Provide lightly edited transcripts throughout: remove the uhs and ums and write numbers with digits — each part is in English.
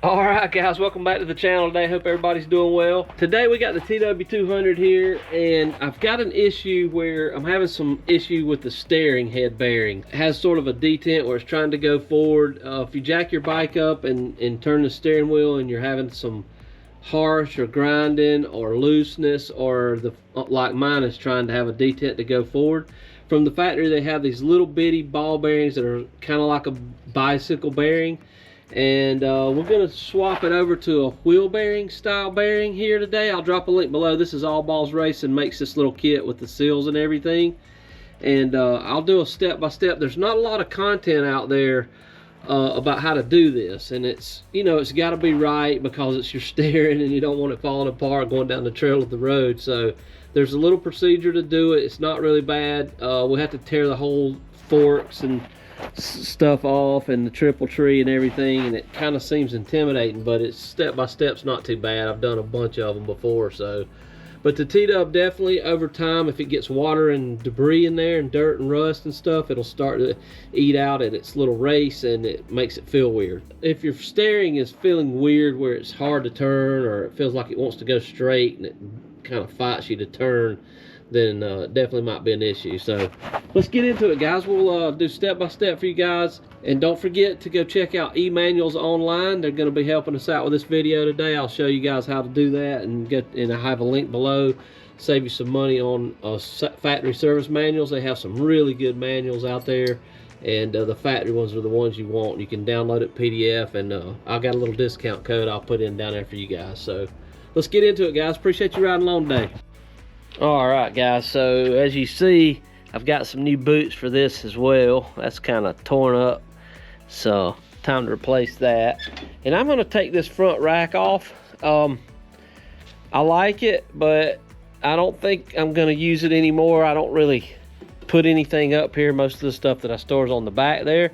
Alright guys, welcome back to the channel today. Hope everybody's doing well. Today we got the TW200 here, and I've got an issue where I'm having some issue with the steering head bearing. It has sort of a detent where it's trying to go forward. If you jack your bike up and turn the steering wheel and you're having some harsh or grinding or looseness, or like mine is trying to have a detent to go forward. From the factory they have these little bitty ball bearings that are kind of like a bicycle bearing, and we're going to swap it over to a wheel bearing style bearing here today. I'll drop a link below. This is All Balls Racing makes this little kit with the seals and everything, and I'll do a step-by-step. There's not a lot of content out there about how to do this, and it's, you know, it's got to be right because it's your steering and you don't want it falling apart going down the trail of the road. So there's a little procedure to do it. It's not really bad. We'll have to tear the whole forks and stuff off and the triple tree and everything, and it kind of seems intimidating, but it's step by step's not too bad. I've done a bunch of them before. So but the T-Dub, definitely over time, if it gets water and debris in there and dirt and rust and stuff, it'll start to eat out at its little race, and it makes it feel weird. If your steering is feeling weird where it's hard to turn, or it feels like it wants to go straight and it kind of fights you to turn, then definitely might be an issue. So let's get into it, guys. We'll do step by step for you guys, and don't forget to go check out eManuals online. They're going to be helping us out with this video today. I'll show you guys how to do that, and I have a link below. Save you some money on factory service manuals. They have some really good manuals out there, and the factory ones are the ones you want. You can download it PDF, and I got a little discount code I'll put in down there for you guys. So let's get into it, guys. Appreciate you riding along today. Alright guys, so as you see, I've got some new boots for this as well. That's kind of torn up, so time to replace that. And I'm going to take this front rack off. I like it, but I don't think I'm going to use it anymore. I don't really put anything up here. Most of the stuff that I store is on the back there.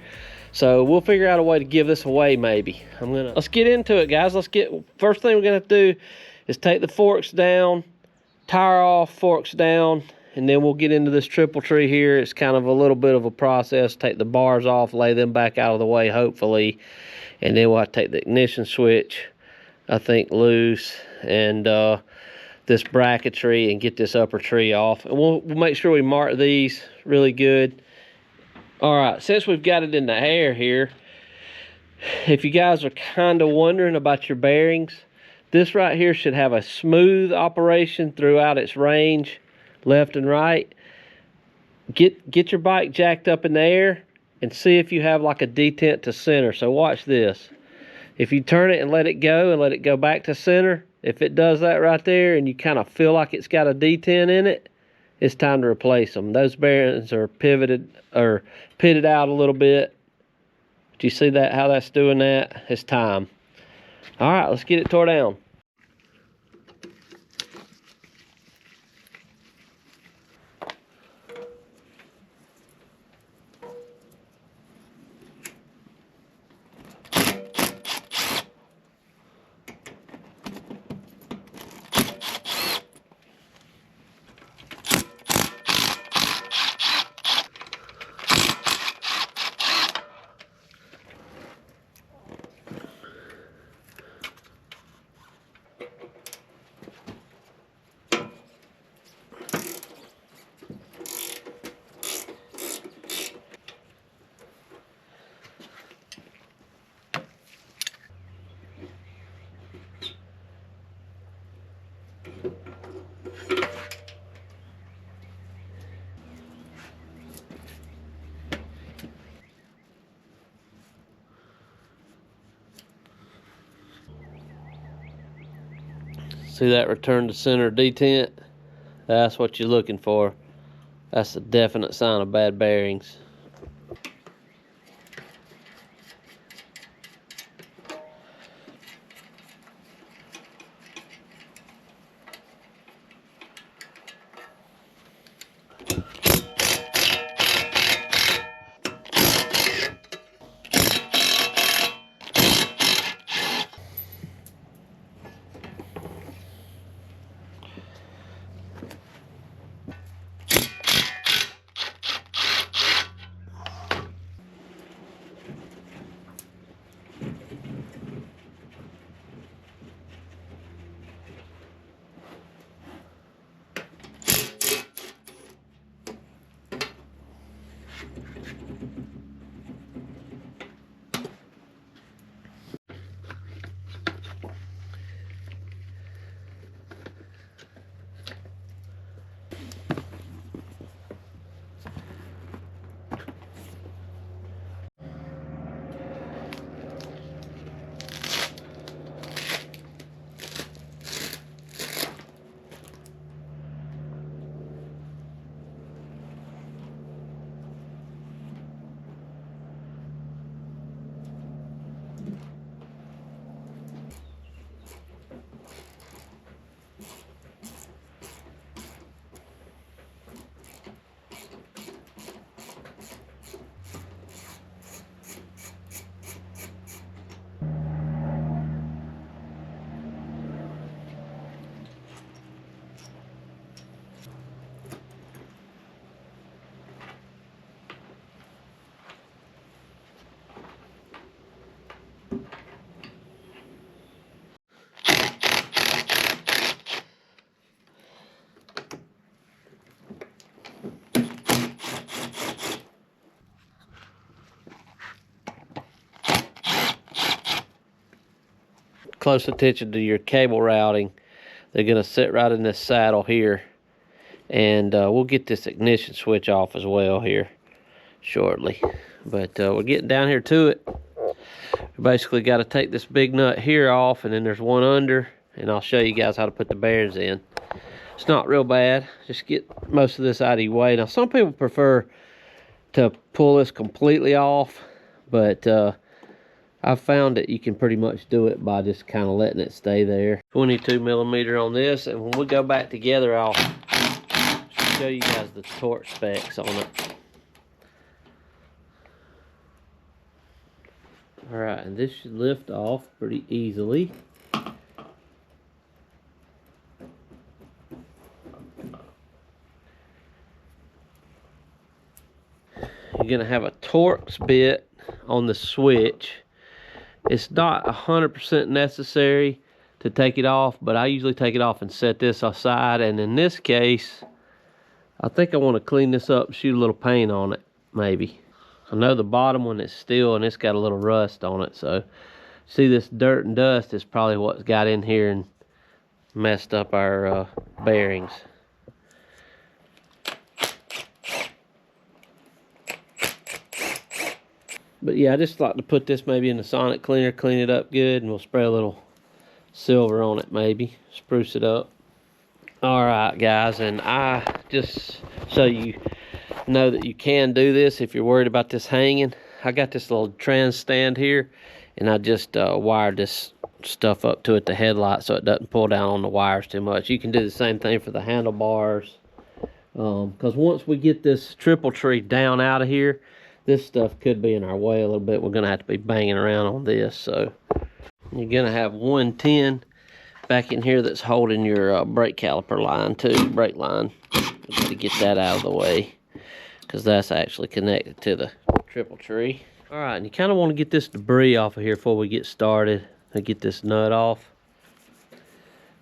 So we'll figure out a way to give this away maybe. Let's get into it, guys. First thing we're going to do is take the forks down, tire off, forks down, and then we'll get into this triple tree here. It's kind of a little bit of a process. Take the bars off, lay them back out of the way, hopefully, and then we'll have to take the ignition switch, I think, loose, and this bracketry, and get this upper tree off. And we'll make sure we mark these really good. All right, since we've got it in the air here, if you guys are kind of wondering about your bearings, this right here should have a smooth operation throughout its range, left and right. Get your bike jacked up in the air and see if you have like a detent to center. So watch this. If you turn it and let it go back to center, if it does that right there and you kind of feel like it's got a detent in it, it's time to replace them. Those bearings are pivoted or pitted out a little bit. Do you see that, how that's doing that? It's time. All right, let's get it tore down. See that return to center detent? That's what you're looking for. That's a definite sign of bad bearings. Close attention to your cable routing. They're going to sit right in this saddle here, and we'll get this ignition switch off as well here shortly. But we're getting down here to it. We basically got to take this big nut here off, and then there's one under, and I'll show you guys how to put the bearings in. It's not real bad. Just get most of this out of your way. Now, some people prefer to pull this completely off, but I've found that you can pretty much do it by just kind of letting it stay there. 22mm on this, and when we go back together, I'll show you guys the torque specs on it. Alright, and this should lift off pretty easily. You're going to have a Torx bit on the switch. It's not 100% necessary to take it off, but I usually take it off and set this aside. And in this case, I think I want to clean this up and shoot a little paint on it, maybe. I know the bottom one is steel and it's got a little rust on it, so see, this dirt and dust is probably what's got in here and messed up our bearings. But yeah, I just like to put this maybe in the sonic cleaner, clean it up good, and we'll spray a little silver on it, maybe spruce it up. All right, guys, and I just so you know that you can do this if you're worried about this hanging. I got this little trans stand here, and I just wired this stuff up to it, the headlight, so it doesn't pull down on the wires too much. You can do the same thing for the handlebars, because once we get this triple tree down out of here, this stuff could be in our way a little bit. We're gonna have to be banging around on this. So you're gonna have 110 back in here that's holding your brake caliper line too, brake line. You got to get that out of the way, because that's actually connected to the triple tree. All right, and you kind of want to get this debris off of here before we get started and get this nut off.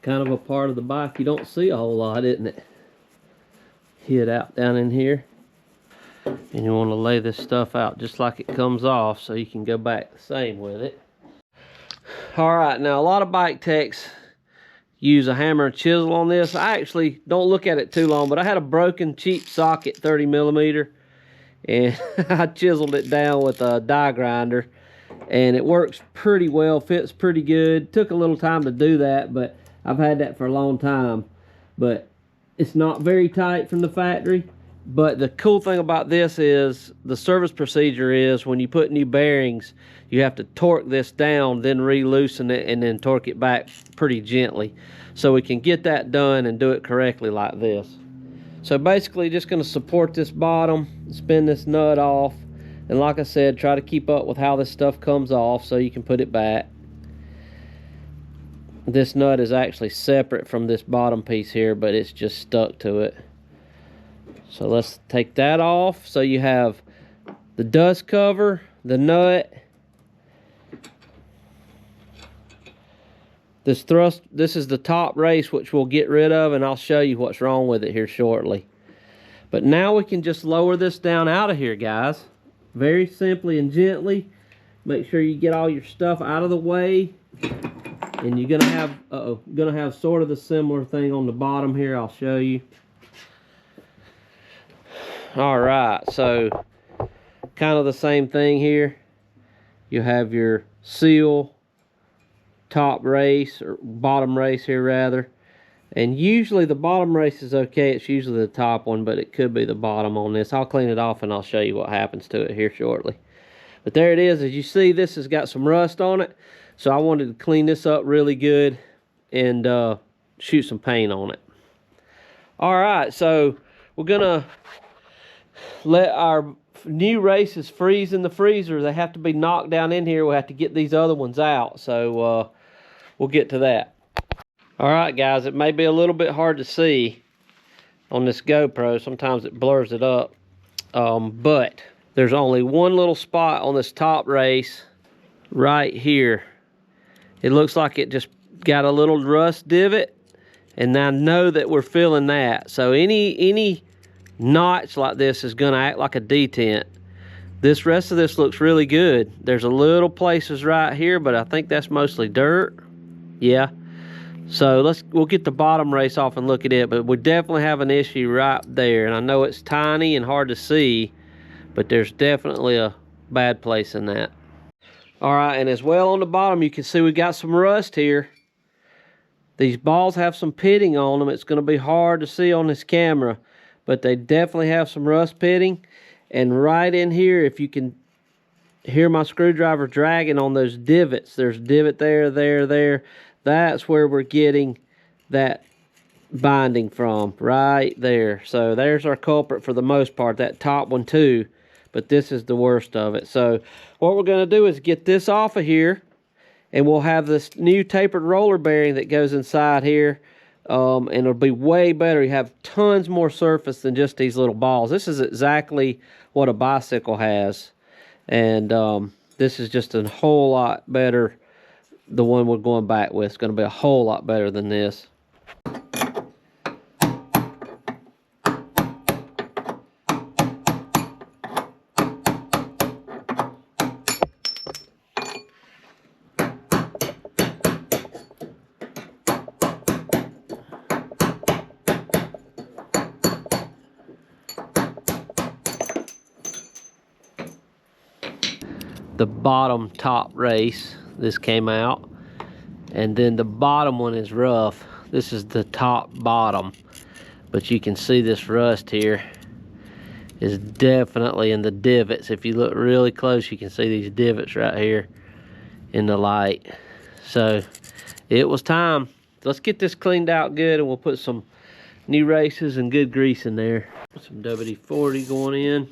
Kind of a part of the bike you don't see a whole lot, isn't it? Hid out down in here. And you want to lay this stuff out just like it comes off, so you can go back the same with it. All right, now a lot of bike techs use a hammer and chisel on this. I actually don't look at it too long, but I had a broken cheap socket 30mm, and I chiseled it down with a die grinder, and it works pretty well, fits pretty good. Took a little time to do that, but I've had that for a long time. But it's not very tight from the factory. But the cool thing about this is the service procedure is when you put new bearings, you have to torque this down, then re-loosen it, and then torque it back pretty gently. So we can get that done and do it correctly like this. So basically just going to support this bottom, spin this nut off, and like I said, try to keep up with how this stuff comes off so you can put it back. This nut is actually separate from this bottom piece here, but it's just stuck to it. So let's take that off. So you have the dust cover, the nut, this thrust. This is the top race, which we'll get rid of, and I'll show you what's wrong with it here shortly. But now we can just lower this down out of here, guys. Very simply and gently. Make sure you get all your stuff out of the way. And you're gonna have sort of the similar thing on the bottom here. I'll show you. All right, so kind of the same thing here. You have your seal, top race, or bottom race here rather. And usually the bottom race is okay. It's usually the top one, but it could be the bottom on this. I'll clean it off and I'll show you what happens to it here shortly. But there it is. As you see, this has got some rust on it. So I wanted to clean this up really good and shoot some paint on it. All right, so we're gonna let our new races freeze in the freezer. They have to be knocked down in here. We'll have to get these other ones out. So we'll get to that. All right, guys, it may be a little bit hard to see on this GoPro. Sometimes it blurs it up. But there's only one little spot on this top race right here. It looks like it just got a little rust divot, and I know that we're feeling that. So any notch like this is gonna act like a detent. This rest of this looks really good. There's a little places right here, but I think that's mostly dirt. Yeah. So we'll get the bottom race off and look at it, but we definitely have an issue right there. And I know it's tiny and hard to see, but there's definitely a bad place in that. All right, and as well on the bottom, you can see we got some rust here. These balls have some pitting on them. It's going to be hard to see on this camera, but they definitely have some rust pitting. And right in here, if you can hear my screwdriver dragging on those divots, there's a divot there, there. That's where we're getting that binding from, right there. So there's our culprit for the most part, that top one too. But this is the worst of it. So what we're going to do is get this off of here, and we'll have this new tapered roller bearing that goes inside here, and it'll be way better. You have tons more surface than just these little balls. This is exactly what a bicycle has, and this is just a whole lot better. The one we're going back with is going to be a whole lot better than this. The bottom top race, this came out, and then the bottom one is rough. This is the top bottom, but you can see this rust here is definitely in the divots. If you look really close, you can see these divots right here in the light. So it was time. Let's get this cleaned out good, and we'll put some new races and good grease in there. Some WD-40 going in.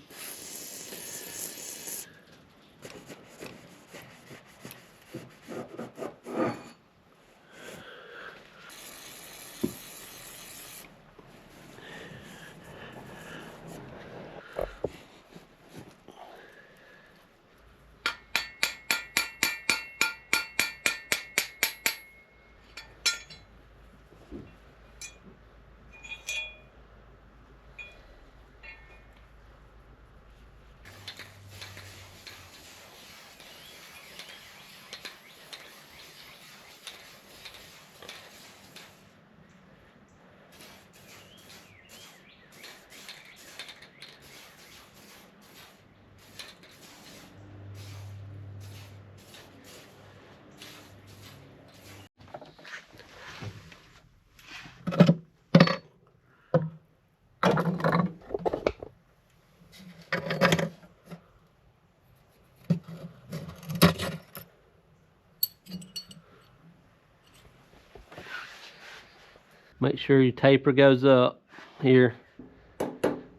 Make sure your taper goes up here.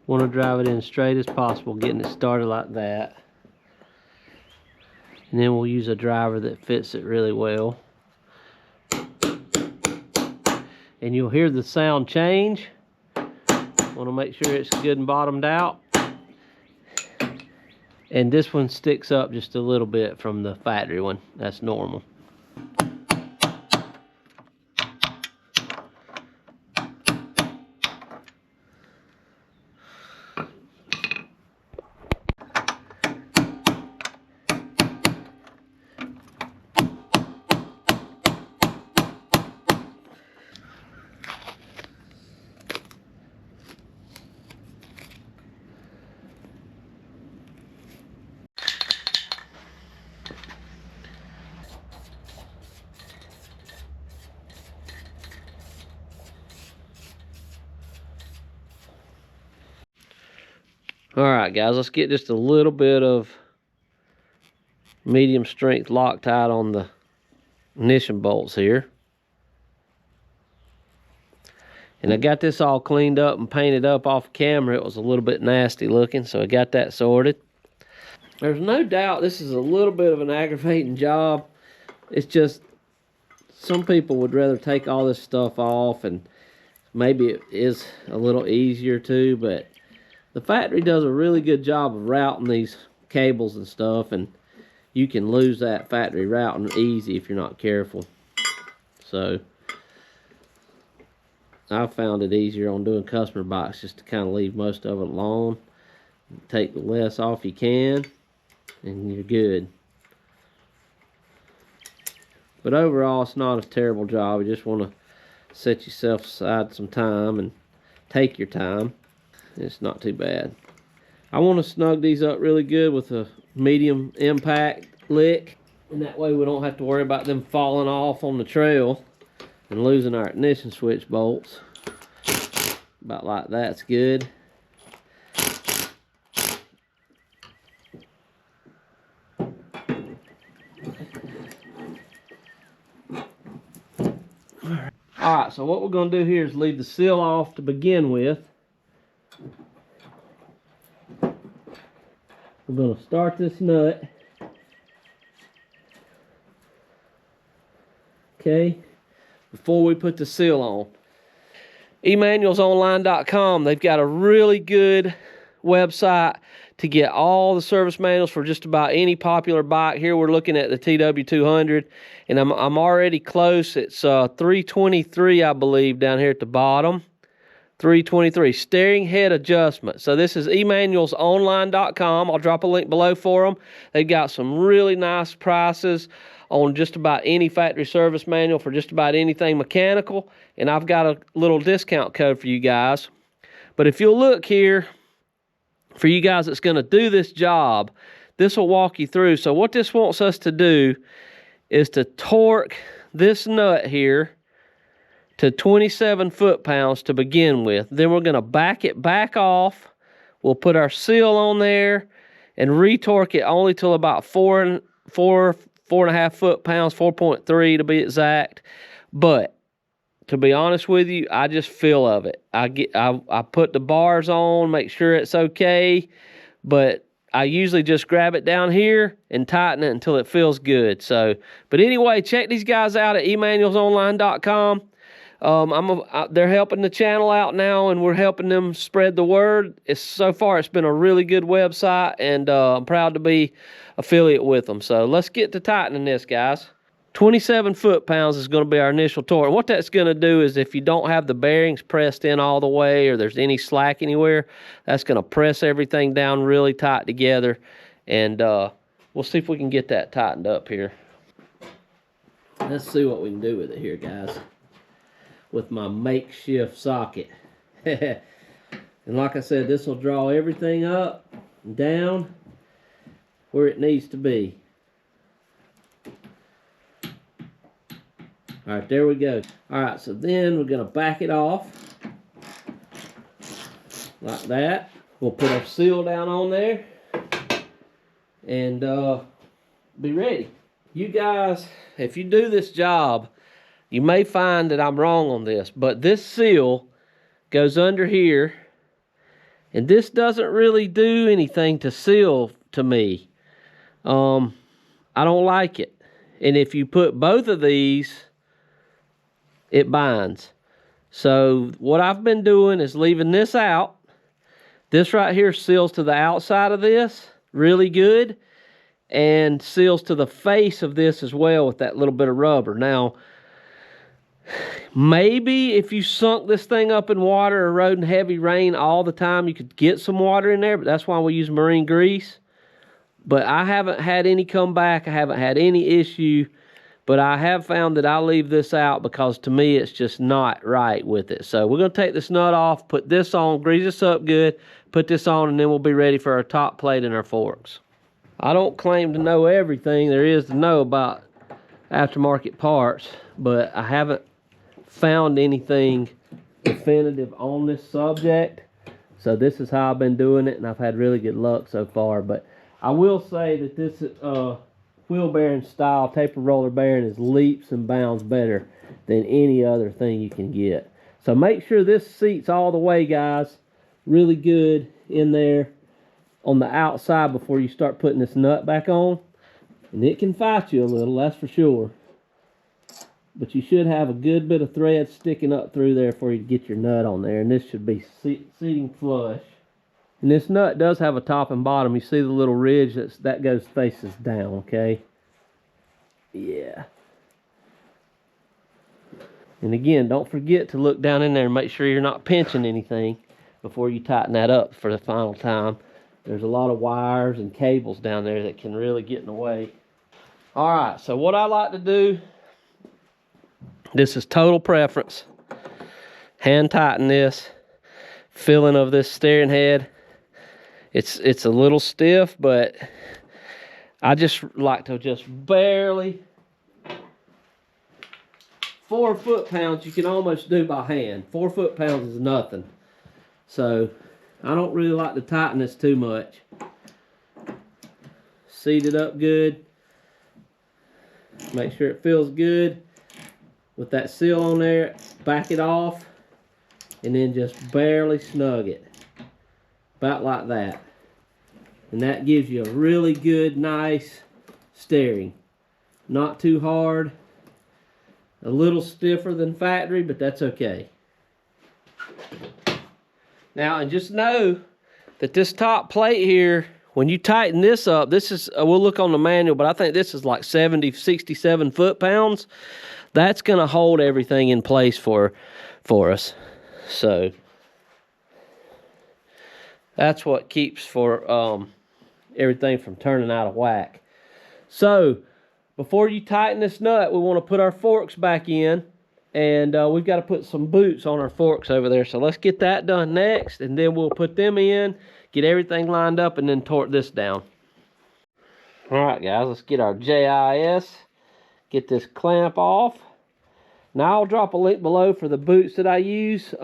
Want to drive it in as straight as possible, getting it started like that. And then we'll use a driver that fits it really well. And you'll hear the sound change. Want to make sure it's good and bottomed out. And this one sticks up just a little bit from the factory one. That's normal. All right, guys, let's get just a little bit of medium strength Loctite on the ignition bolts here. And I got this all cleaned up and painted up off camera. It was a little bit nasty looking, so I got that sorted. There's no doubt this is a little bit of an aggravating job. It's just some people would rather take all this stuff off, and maybe it is a little easier too, but the factory does a really good job of routing these cables and stuff, and you can lose that factory routing easy if you're not careful. So I found it easier on doing customer bikes just to kind of leave most of it alone. Take the less off you can, and you're good. But overall, it's not a terrible job. You just want to set yourself aside some time and take your time. It's not too bad. I want to snug these up really good with a medium impact lick, and that way we don't have to worry about them falling off on the trail and losing our ignition switch bolts. About like that's good. Alright, so what we're going to do here is leave the seal off to begin with. We're going to start this nut. Okay, before we put the seal on. Emanuelsonline.com, they've got a really good website to get all the service manuals for just about any popular bike. Here we're looking at the TW200, and I'm already close. It's 323, I believe, down here at the bottom. 323, steering head adjustment. So this is emanuelsonline.com. I'll drop a link below for them. They've got some really nice prices on just about any factory service manual for just about anything mechanical, and I've got a little discount code for you guys. But if you'll look here, for you guys that's going to do this job, this will walk you through. So what this wants us to do is to torque this nut here to 27 foot-pounds to begin with. Then we're going to back it back off. We'll put our seal on there and retorque it only till about 4.5 foot-pounds, 4.3 to be exact. But to be honest with you, I just feel of it. I put the bars on, make sure it's okay, but I usually just grab it down here and tighten it until it feels good. So, but anyway, check these guys out at emanuelsonline.com. They're helping the channel out now, and we're helping them spread the word. So far, it's been a really good website, and I'm proud to be affiliate with them. So let's get to tightening this, guys. 27 foot-pounds is going to be our initial torque. What that's going to do is if you don't have the bearings pressed in all the way, or there's any slack anywhere, that's going to press everything down really tight together, and we'll see if we can get that tightened up here. Let's see what we can do with it here, guys, with my makeshift socket. And like I said, this will draw everything up and down where it needs to be. All right, there we go. All right, so then we're going to back it off like that. We'll put our seal down on there and be ready. You guys, if you do this job, you may find that I'm wrong on this, but this seal goes under here, and this doesn't really do anything to seal to me. I don't like it. And if you put both of these, it binds. So what I've been doing is leaving this out. This right here seals to the outside of this really good, and seals to the face of this as well with that little bit of rubber. Now, maybe if you sunk this thing up in water or rode in heavy rain all the time, you could get some water in there, but that's why we use marine grease. But I haven't had any come back. I haven't had any issue. But I have found that I leave this out because to me it's just not right with it. So we're going to take this nut off, put this on, grease this up good, put this on, and then we'll be ready for our top plate and our forks. I don't claim to know everything there is to know about aftermarket parts, but I haven't found anything definitive on this subject. So this is how I've been doing it, and I've had really good luck so far. But I will say that this wheel bearing style tapered roller bearing is leaps and bounds better than any other thing you can get. So make sure this seats all the way, guys, really good in there on the outside before you start putting this nut back on. And it can fight you a little, that's for sure. But you should have a good bit of thread sticking up through there for you to get your nut on there. And this should be seating flush. And this nut does have a top and bottom. You see the little ridge that goes faces down, okay? Yeah. And again, don't forget to look down in there and make sure you're not pinching anything before you tighten that up for the final time. There's a lot of wires and cables down there that can really get in the way. Alright, so what I like to do, this is total preference. Hand tighten this. Feeling of this steering head. It's a little stiff, but I just like to just barely. 4 foot-pounds you can almost do by hand. 4 foot-pounds is nothing. So I don't really like to tighten this too much. Seat it up good. Make sure it feels good. With that seal on there, back it off. And then just barely snug it. About like that. And that gives you a really good, nice steering. Not too hard. A little stiffer than factory, but that's okay. Now, and just know that this top plate here, when you tighten this up, this is, we'll look on the manual, but I think this is like 67 foot-pounds. That's going to hold everything in place for us. So, that's what keeps for everything from turning out of whack. So, before you tighten this nut, we want to put our forks back in. And we've got to put some boots on our forks over there. So let's get that done next. And then we'll put them in, get everything lined up, and then torque this down. Alright guys, let's get our JIS. Get this clamp off. Now I'll drop a link below for the boots that I use.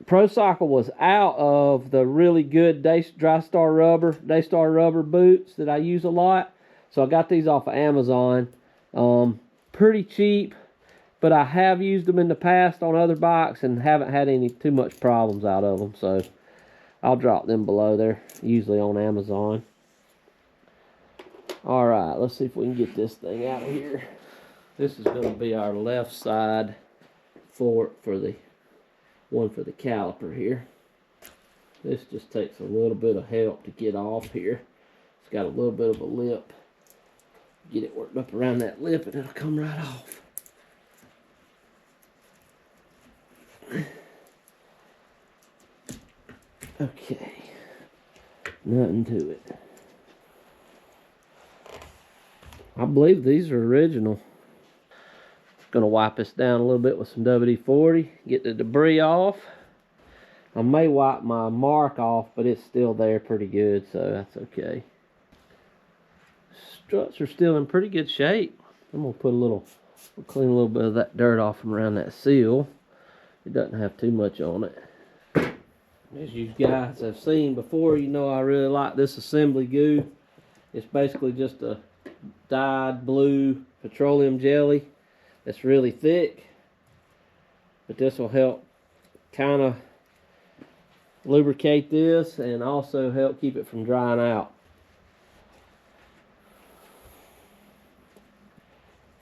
ProCycle was out of the really good Daystar rubber boots that I use a lot. So I got these off of Amazon. Pretty cheap, but I have used them in the past on other bikes and haven't had any too much problems out of them. So I'll drop them below. They're usually on Amazon. All right, let's see if we can get this thing out of here. This is going to be our left side fork for the one for the caliper here. This just takes a little bit of help to get off here. It's got a little bit of a lip. Get it worked up around that lip and it'll come right off. Okay. Nothing to it. I believe these are original. Gonna wipe this down a little bit with some WD-40. Get the debris off. I may wipe my mark off, but it's still there pretty good, so that's okay. Struts are still in pretty good shape. I'm gonna put we'll clean a little bit of that dirt off from around that seal. It doesn't have too much on it. As you guys have seen before, you know I really like this assembly goo. It's basically just a dyed blue petroleum jelly that's really thick. But this will help kind of lubricate this and also help keep it from drying out.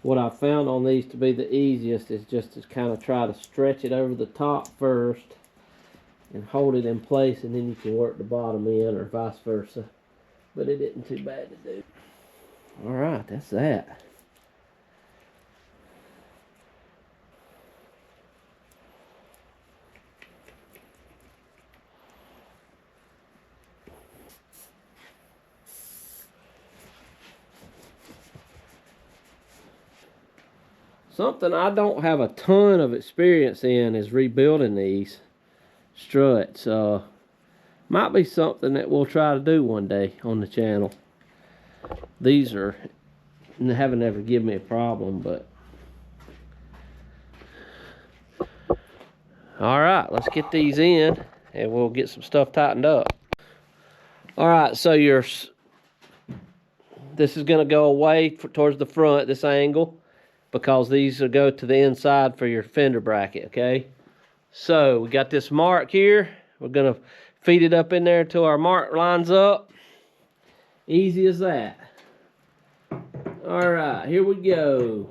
What I've found on these to be the easiest is just to kind of try to stretch it over the top first and hold it in place, and then you can work the bottom in or vice versa. But it isn't too bad to do. Alright, that's that. Something I don't have a ton of experience in is rebuilding these struts. Might be something that we'll try to do one day on the channel. These haven't ever given me a problem, but All right, let's get these in and we'll get some stuff tightened up. All right, so this is gonna go away towards the front, this angle, because these will go to the inside for your fender bracket, okay? So we got this mark here. We're gonna feed it up in there until our mark lines up. Easy as that. All right, here we go.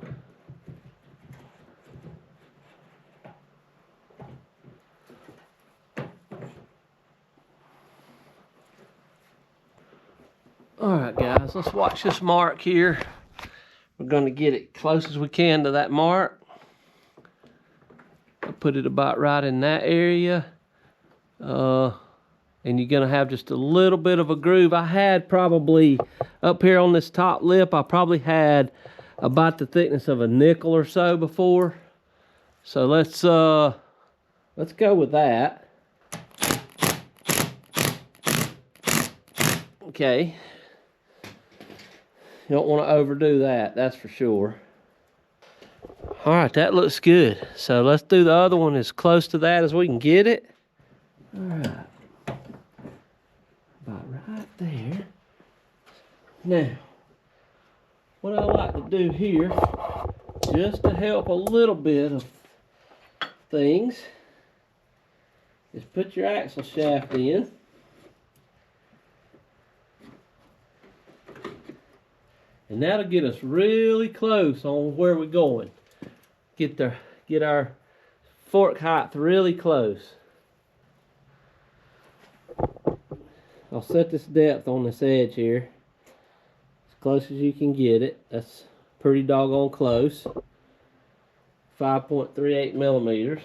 All right, guys, let's watch this mark here. We're gonna get it close as we can to that mark. I'll put it about right in that area. And you're gonna have just a little bit of a groove. I had probably, up here on this top lip, I probably had about the thickness of a nickel or so before. So let's go with that. Okay. You don't want to overdo that, that's for sure. All right, that looks good. So let's do the other one as close to that as we can get it. All right. About right there. Now, what I like to do here, just to help a little bit of things, is put your axle shaft in. And that'll get us really close on where we're going. Get our fork height really close. I'll set this depth on this edge here as close as you can get it. That's pretty doggone close. 5.38 millimeters.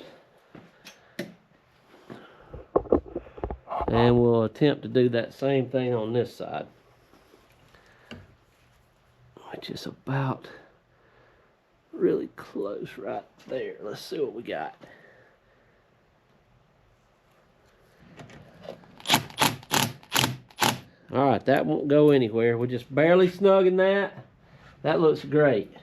And we'll attempt to do that same thing on this side, which is about really close right there. Let's see what we got. All right, that won't go anywhere. We're just barely snugging that. That looks great.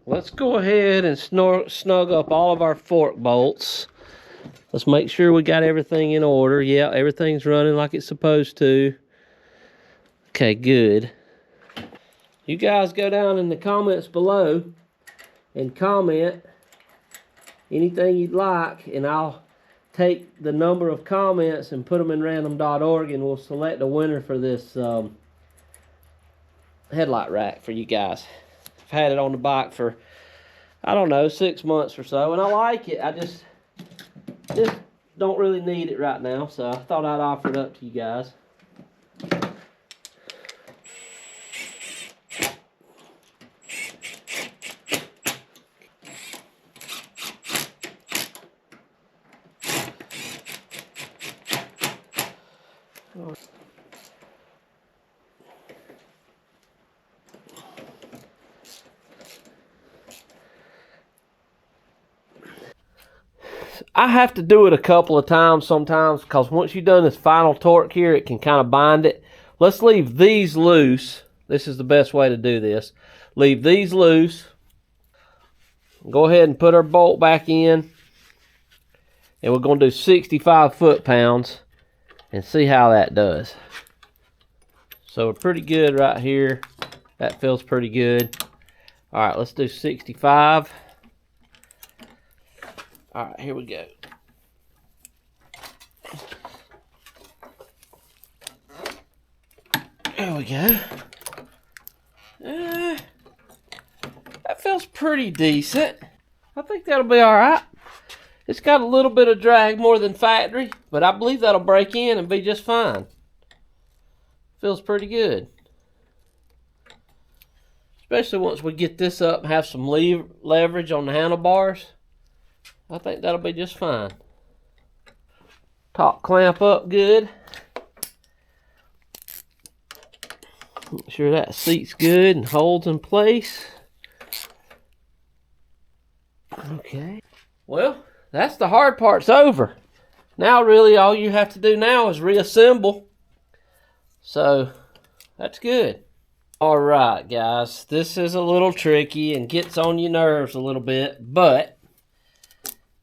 Let's go ahead and snug up all of our fork bolts. Let's make sure we got everything in order. Yeah, everything's running like it's supposed to. Okay, good. You guys go down in the comments below and comment anything you'd like, and I'll take the number of comments and put them in random.org, and we'll select a winner for this headlight rack for you guys. I've had it on the bike for, I don't know, 6 months or so, and I like it. I just don't really need it right now, so I thought I'd offer it up to you guys. I have to do it a couple of times sometimes, because once you've done this final torque here, it can kind of bind it. Let's leave these loose. This is the best way to do this. Leave these loose. Go ahead and put our bolt back in. And we're going to do 65 foot-pounds and see how that does. So we're pretty good right here. That feels pretty good. All right, let's do 65. All right, here we go. There we go. That feels pretty decent. I think that'll be all right. It's got a little bit of drag more than factory, but I believe that'll break in and be just fine. Feels pretty good. Especially once we get this up and have some leverage on the handlebars. I think that'll be just fine. Top clamp up good. Make sure that seat's good and holds in place. Okay. Well, that's the hard part's over. Now really all you have to do now is reassemble. So that's good. All right, guys, this is a little tricky and gets on your nerves a little bit, but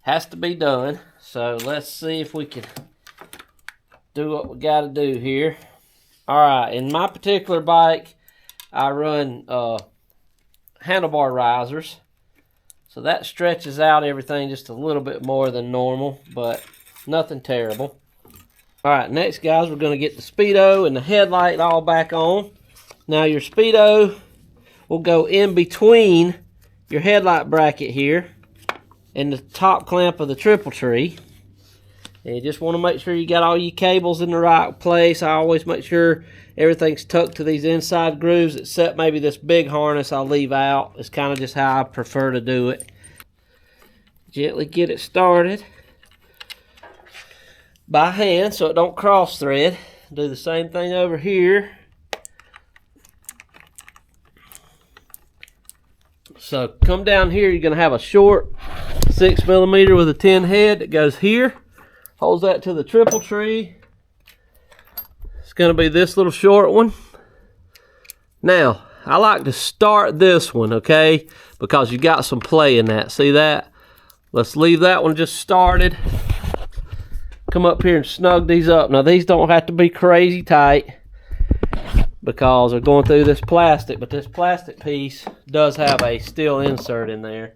has to be done. So let's see if we can do what we got to do here. All right, in my particular bike, I run handlebar risers. So that stretches out everything just a little bit more than normal, but nothing terrible. All right, next, guys, we're going to get the speedo and the headlight all back on. Now your speedo will go in between your headlight bracket here and the top clamp of the triple tree. And you just want to make sure you got all your cables in the right place. I always make sure everything's tucked to these inside grooves, except maybe this big harness I'll leave out. It's kind of just how I prefer to do it. Gently get it started by hand so it don't cross thread. Do the same thing over here. So come down here, you're going to have a short 6mm with a 10 head that goes here. Holds that to the triple tree. It's going to be this little short one. Now, I like to start this one, okay? Because you got some play in that. See that? Let's leave that one just started. Come up here and snug these up. Now, these don't have to be crazy tight because they're going through this plastic, but this plastic piece does have a steel insert in there.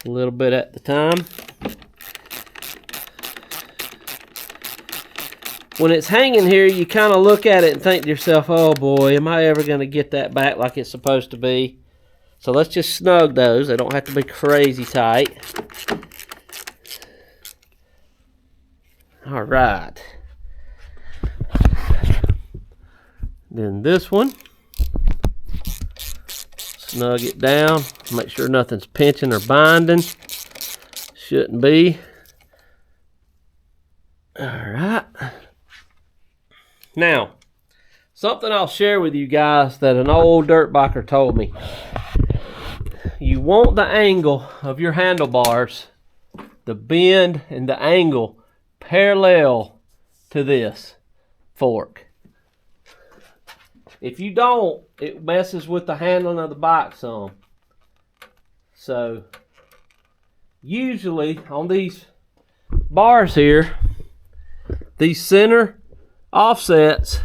A little bit at the time. When it's hanging here, you kind of look at it and think to yourself, oh boy, am I ever going to get that back like it's supposed to be? So let's just snug those. They don't have to be crazy tight. All right. Then this one, snug it down, make sure nothing's pinching or binding. Shouldn't be. All right. Now, something I'll share with you guys that an old dirt biker told me. You want the angle of your handlebars, the bend and the angle, parallel to this fork. If you don't, it messes with the handling of the bike some. So, usually on these bars here, these center offsets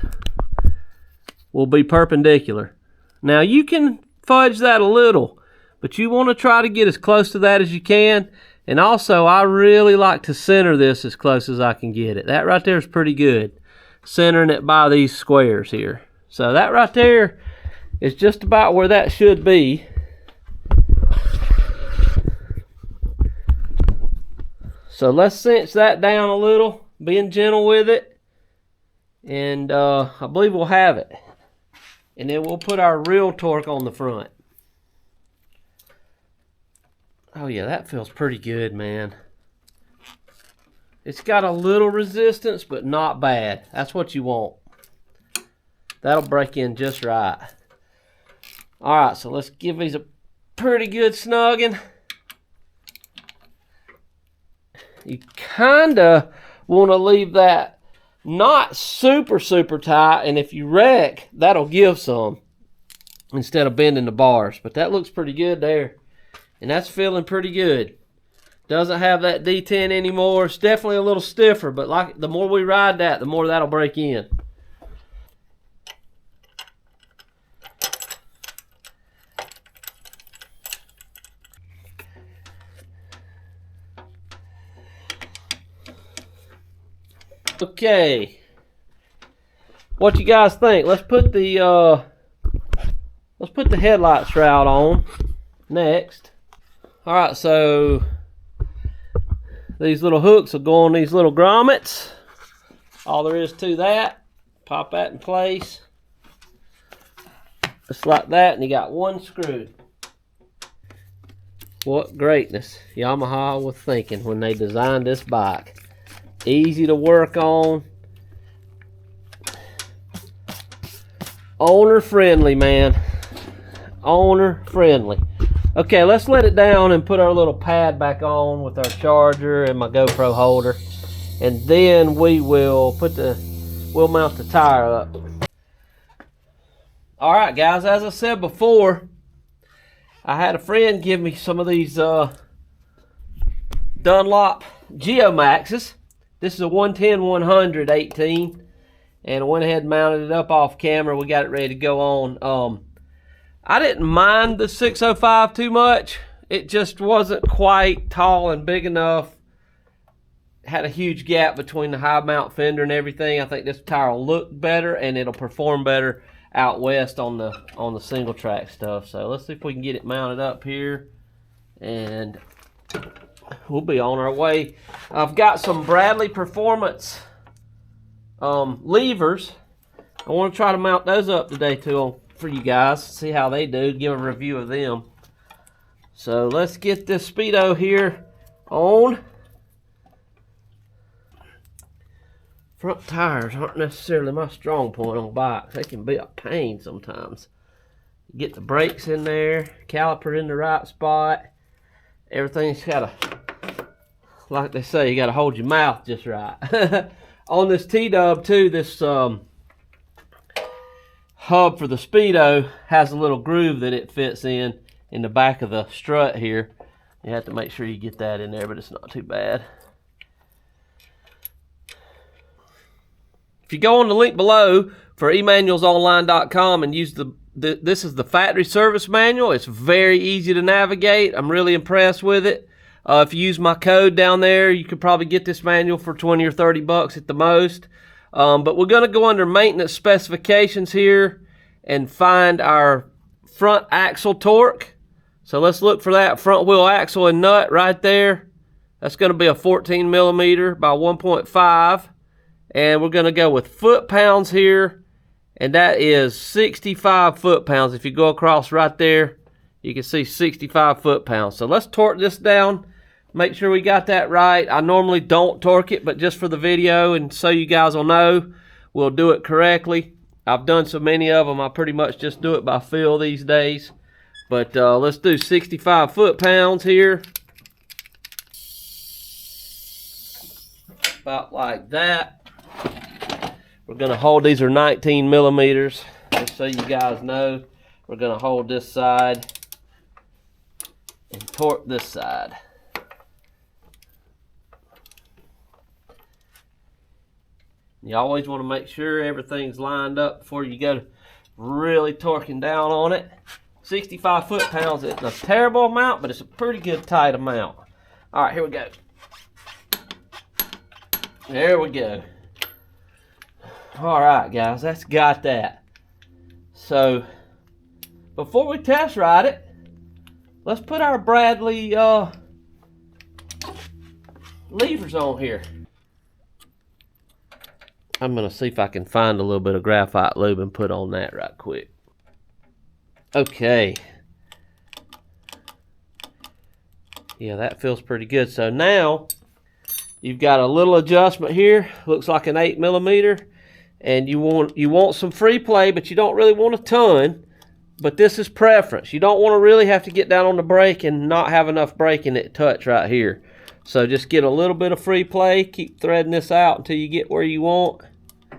will be perpendicular. Now, you can fudge that a little, but you want to try to get as close to that as you can. And also, I really like to center this as close as I can get it. That right there is pretty good, centering it by these squares here. So that right there is just about where that should be. So let's cinch that down a little, being gentle with it. And I believe we'll have it. And then we'll put our real torque on the front. Oh yeah, that feels pretty good, man. It's got a little resistance, but not bad. That's what you want. That'll break in just right. Alright, so let's give these a pretty good snugging. You kinda want to leave that not super tight, and if you wreck, that'll give some instead of bending the bars. But that looks pretty good there. And that's feeling pretty good. Doesn't have that detent anymore. It's definitely a little stiffer, but like the more we ride that, the more that'll break in. Okay, what you guys think? Let's put the headlight shroud on next. All right, so these little hooks will go on these little grommets. All there is to that. Pop that in place, just like that, and you got one screw. What greatness Yamaha was thinking when they designed this bike. Easy to work on. Owner friendly, man. Owner friendly. Okay, let's let it down and put our little pad back on with our charger and my GoPro holder. And then we will we'll mount the tire up. All right, guys, as I said before, I had a friend give me some of these Dunlop Geomaxes. This is a 110-100 18, and I went ahead and mounted it up off camera. We got it ready to go on. I didn't mind the 605 too much. It just wasn't quite tall and big enough. Had a huge gap between the high mount fender and everything. I think this tire will look better and it'll perform better out west on the single track stuff. So let's see if we can get it mounted up here, and we'll be on our way. I've got some Bradley Performance levers. I want to try to mount those up today too for you guys, see how they do, give a review of them. So let's get this Speedo here on. Front tires aren't necessarily my strong point on bikes. They can be a pain sometimes. Get the brakes in there, caliper in the right spot. Everything's gotta, like they say, you gotta hold your mouth just right. On this T-Dub too, this hub for the Speedo has a little groove that it fits in the back of the strut here. You have to make sure you get that in there, but it's not too bad. If you go on the link below for emanuelsonline.com and use this is the factory service manual. It's very easy to navigate. I'm really impressed with it. If you use my code down there, you could probably get this manual for 20 or 30 bucks at the most. But we're going to go under maintenance specifications here and find our front axle torque. So let's look for that front wheel axle and nut right there. That's going to be a 14 millimeter by 1.5. And we're going to go with foot-pounds here, and that is 65 foot-pounds. If you go across right there, you can see 65 foot-pounds. So let's torque this down, make sure we got that right. I normally don't torque it, but just for the video and so you guys will know, we'll do it correctly. I've done so many of them, I pretty much just do it by feel these days. But let's do 65 foot-pounds here. About like that. We're going to hold, these are 19 millimeters, just so you guys know. We're going to hold this side and torque this side. You always want to make sure everything's lined up before you go really torquing down on it. 65 foot-pounds isn't a terrible amount, but it's a pretty good tight amount. All right, here we go. There we go. All right, guys, that's got that. So before we test ride it, let's put our Bradley levers on here. I'm gonna see if I can find a little bit of graphite lube and put on that right quick. Okay. Yeah, that feels pretty good. So now you've got a little adjustment here. Looks like an 8 millimeter. And you want some free play, but you don't really want a ton. But this is preference. You don't want to really have to get down on the brake and not have enough brake in it touch right here. So just get a little bit of free play. Keep threading this out until you get where you want. I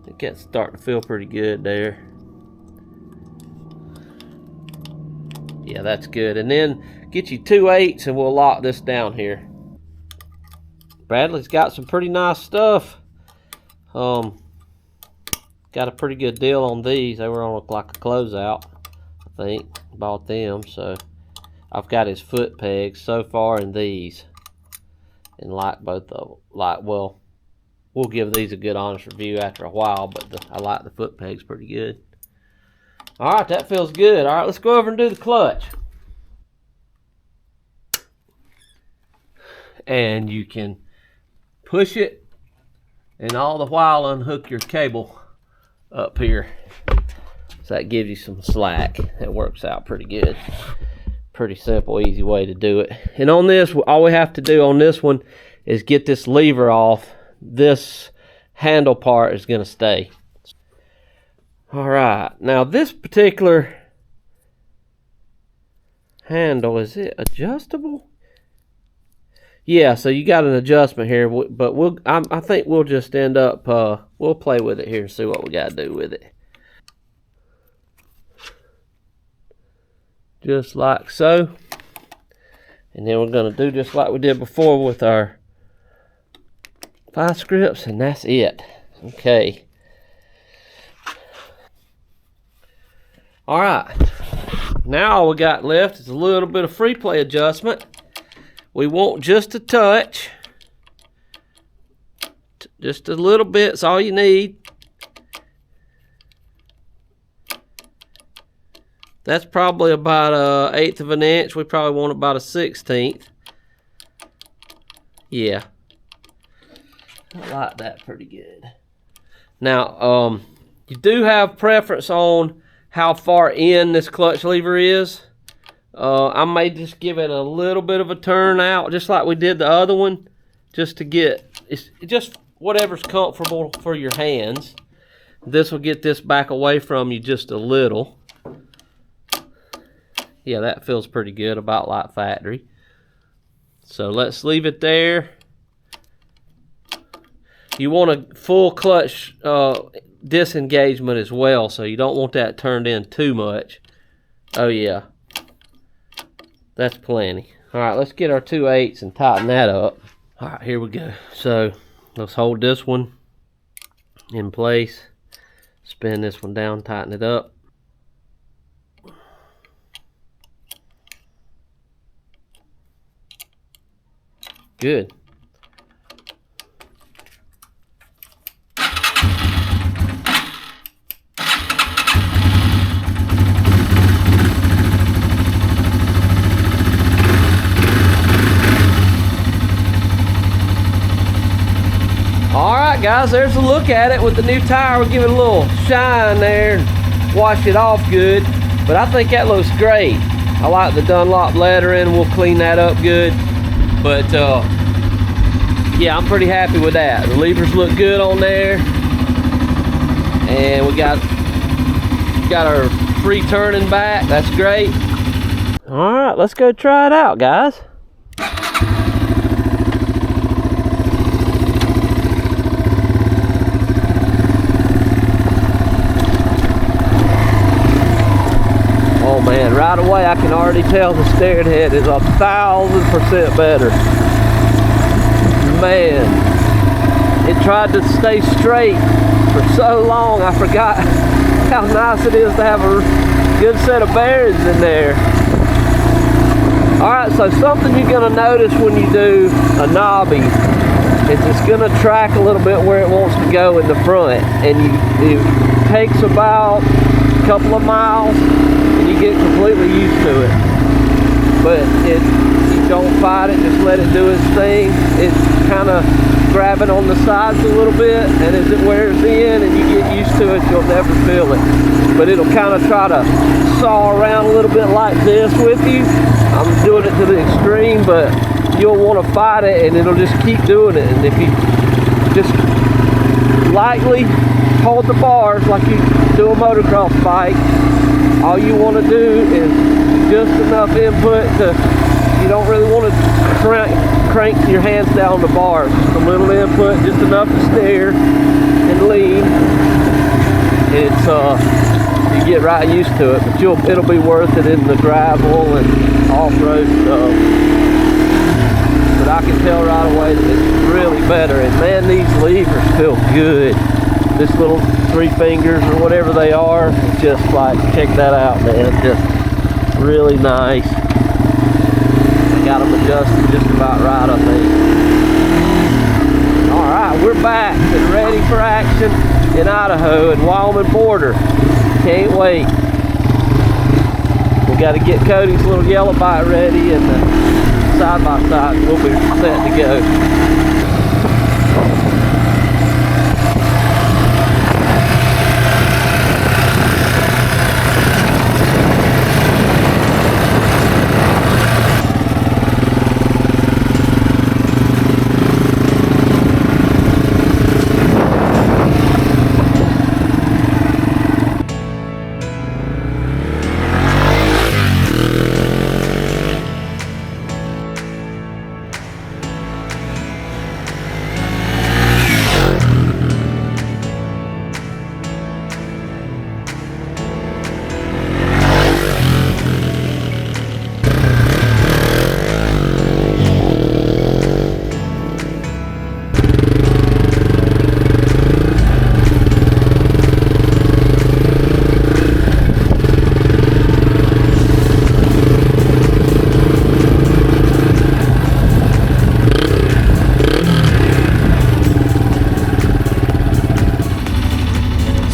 think that's starting to feel pretty good there. Yeah, that's good. And then get you 2/8 and we'll lock this down here. Bradley's got some pretty nice stuff. Got a pretty good deal on these. They were on like a closeout, I think. Bought them, so I've got his foot pegs so far in these, and like both of them. Like, well, we'll give these a good honest review after a while, but I like the foot pegs pretty good. All right, that feels good. All right, let's go over and do the clutch. And you can push it and all the while unhook your cable up here. So that gives you some slack. It works out pretty good. Pretty simple, easy way to do it. And on this, all we have to do on this one is get this lever off. This handle part is going to stay. All right, now this particular handle, is it adjustable? Yeah, so you got an adjustment here, but I think we'll just end up, we'll play with it here and see what we got to do with it. Just like so. And then we're going to do just like we did before with our vice grips, and that's it. Okay. Alright. Now all we got left is a little bit of free play adjustment. We want just a touch. Just a little bit's all you need. That's probably about an 1/8 of an inch. We probably want about a 1/16. Yeah. I like that pretty good. Now, you do have preference on how far in this clutch lever is. I may just give it a little bit of a turn out, just like we did the other one, just to get, it's just whatever's comfortable for your hands. This will get this back away from you just a little. Yeah, that feels pretty good, about like factory. So let's leave it there. You want a full clutch disengagement as well, so you don't want that turned in too much. Oh yeah, that's plenty. All right, let's get our 2/8 and tighten that up. All right, here we go. So let's hold this one in place, spin this one down, tighten it up. Good. Alright guys, there's a look at it with the new tire. We'll give it a little shine there and wash it off good. But I think that looks great. I like the Dunlop lettering. We'll clean that up good. But yeah, I'm pretty happy with that. The levers look good on there. And we got our free turning back. That's great. Alright, let's go try it out, guys. Oh man, right away I can already tell the steering head is 1000% better. Man, it tried to stay straight for so long, I forgot how nice it is to have a good set of bearings in there. Alright, so something you're going to notice when you do a knobby is it's going to track a little bit where it wants to go in the front, and it takes about a couple of miles and you get completely used to it. But you don't fight it, just let it do its thing. It's kind of grabbing on the sides a little bit, and as it wears in and you get used to it, you'll never feel it. But it'll kind of try to saw around a little bit like this with you. I'm doing it to the extreme, but you'll want to fight it and it'll just keep doing it. And if you just lightly hold the bars like you do a motocross bike, all you want to do is just enough input to, you don't really want to crank your hands down the bars. Just a little input, just enough to steer and lean. It's you get right used to it, but it'll be worth it in the gravel and off-road stuff. But I can tell right away that it's really better, and man, these levers feel good. This little 3 fingers or whatever they are, it's just like, check that out, man. Just really nice. I got them adjusted just about right, I think. Alright, we're back and ready for action in Idaho and Wyoming border. Can't wait. We got to get Cody's little yellow bike ready, and the side-by-side will be set to go.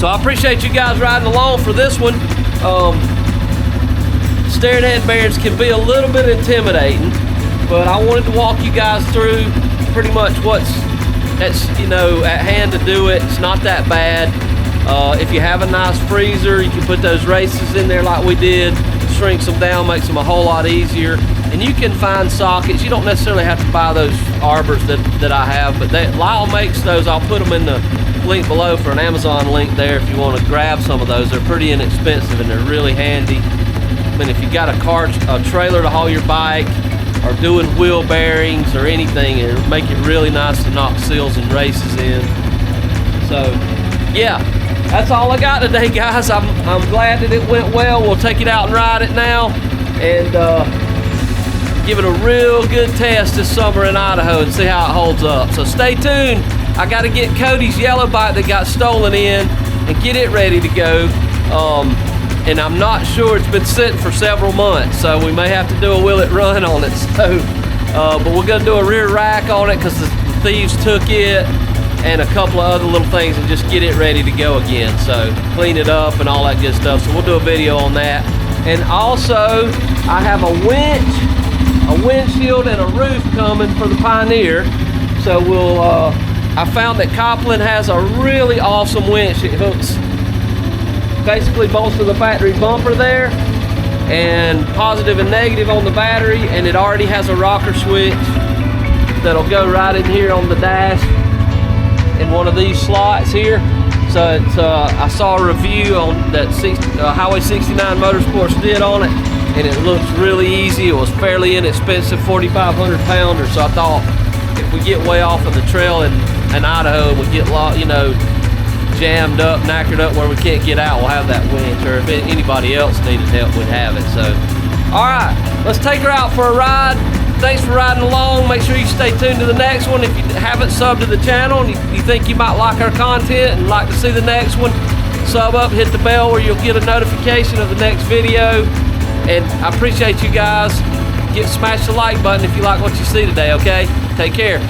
So I appreciate you guys riding along for this one. Steering head bearings can be a little bit intimidating, but I wanted to walk you guys through pretty much that's at hand to do it. It's not that bad. If you have a nice freezer, you can put those races in there like we did, shrinks them down, makes them a whole lot easier. And you can find sockets. You don't necessarily have to buy those arbors that I have, but Lyle makes those. I'll put them in the link below for an Amazon link there if you want to grab some of those. They're pretty inexpensive and they're really handy. I mean, if you got a trailer to haul your bike, or doing wheel bearings or anything, it'll make it really nice to knock seals and races in. So yeah, that's all I got today, guys. I'm glad that it went well. We'll take it out and ride it now and give it a real good test this summer in Idaho and see how it holds up. So stay tuned. I got to get Cody's yellow bike that got stolen in and get it ready to go. And I'm not sure, it's been sitting for several months, so we may have to do a will it run on it. So, but we're gonna do a rear rack on it because the thieves took it and a couple of other little things and just get it ready to go again. So clean it up and all that good stuff. So we'll do a video on that. And also, I have a winch, a windshield, and a roof coming for the Pioneer. So I found that Copland has a really awesome winch. It hooks, basically bolts to the battery bumper there, and positive and negative on the battery, and it already has a rocker switch that'll go right in here on the dash in one of these slots here. So it's I saw a review on that Highway 69 Motorsports did on it, and it looks really easy. It was fairly inexpensive, 4,500 pounder. So I thought if we get way off of the trail in Idaho and we get jammed up, knackered up where we can't get out, we'll have that winch, or if anybody else needed help, we'd have it. So all right, let's take her out for a ride. Thanks for riding along. Make sure you stay tuned to the next one. If you haven't subbed to the channel and you think you might like our content and like to see the next one, sub up, hit the bell where you'll get a notification of the next video. And I appreciate you guys. Smash the like button if you like what you see today, okay? Take care.